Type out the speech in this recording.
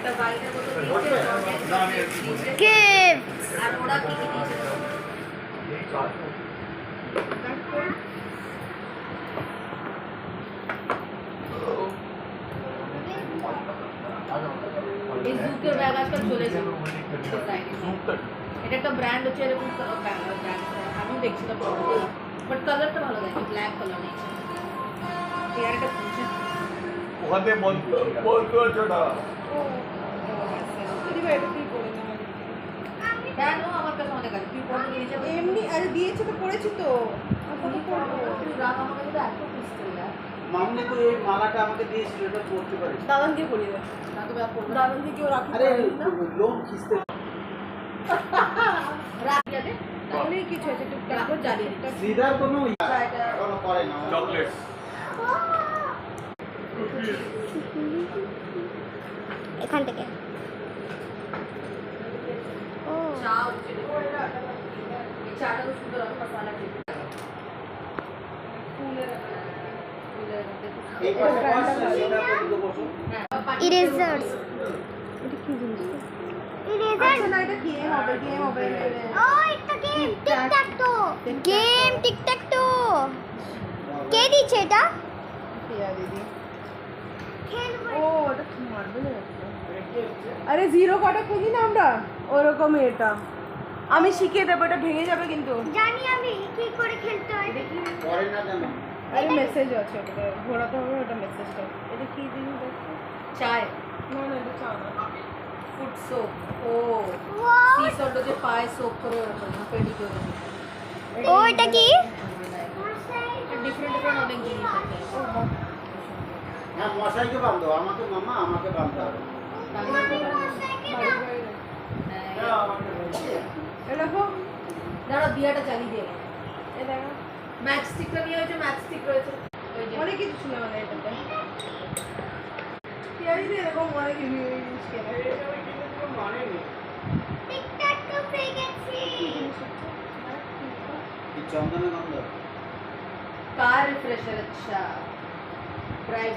একটা বাইকের মতো দিয়েছে গিফট আর ওরা কি কি দিয়েছে এই জুকের ব্যাগ আজকাল চলে যাবে এটা একটা ব্র্যান্ড হচ্ছে এরকম ব্র্যান্ড আমি দেখছি তো বাট কালারটা ভালো লাগে ব্ল্যাক কালার নিয়েছে এর একটা ফুলছে ওখানে বলতে হচ্ছে না দিদি ভাই এটা কি করে না কেন আমার কাছে অনেক আছে তুই পরে নিয়ে যাবে এমনি আরে দিয়েছে তো পড়েছি তো তুমি পড়বো তুই রাত আমার কাছে এত পিস্তল না মামনি তো এই মালাটা আমাকে দিয়েছিল এটা পড়তে পারি দাদান দিয়ে পড়িয়ে দেয় রাতে ব্যাগ পড়বো দাদান দিয়ে কেউ রাখি আরে না লোন খিস্তে রাত যাবে তাহলে কিছু আছে টুকটাক রাখো জ্বালিয়ে দিতে সিদার কোনো এখনো করে না চকলেট এখান থেকে ও চা হচ্ছে এই চাটা তো সুন্দর আর মশলা দিয়ে এই পাশে বস সিদার করে বসো ইরেজার্স এটা কি জিনিস আচ্ছা না এটা গেম হবে ও এটা গেম টিকটক তো গেম টিকটক তো কে দিচ্ছে এটা প্রিয়া দিদি খেলবো ও এটা কি মারবে না আরে জিরো কটা খুঁজি না আমরা ওরকমই এটা আমি শিখিয়ে দেবো এটা ভেঙে যাবে কিন্তু জানি আমি কি করে খেলতে হয় করে না জানো আরে মেসেজ আছে ওটা ঘোরাতে হবে ওটা মেসেজটা এটা কি জিনিস দেখো চায় না না এটা চা না ফুড সোপ ও ওয়াও সি সল্ট যে পায়ে সোপ করে ওরকম না পেডিকিউর ও এটা কি ডিফারেন্ট ডিফারেন্ট অনেক জিনিস আছে হ্যাঁ মশাইকে বাঁধো আমাকে মামা আমাকে বাঁধতে হবে এ দেখো দাঁড়া দিয়াটা চালিয়ে দিয়ে এ দেখো ম্যাচ স্টিকটা নিয়ে হয়েছে ম্যাচ স্টিক রয়েছে ওই যে অনেক কিছু ছিল মানে এটাতে পিয়ারি দিয়ে এরকম অনেক জিনিস কেনা মানে নেই টিকটক তো পেয়ে গেছি এই চন্দনের গন্ধ कार रिफ्रेशर अच्छा प्राइस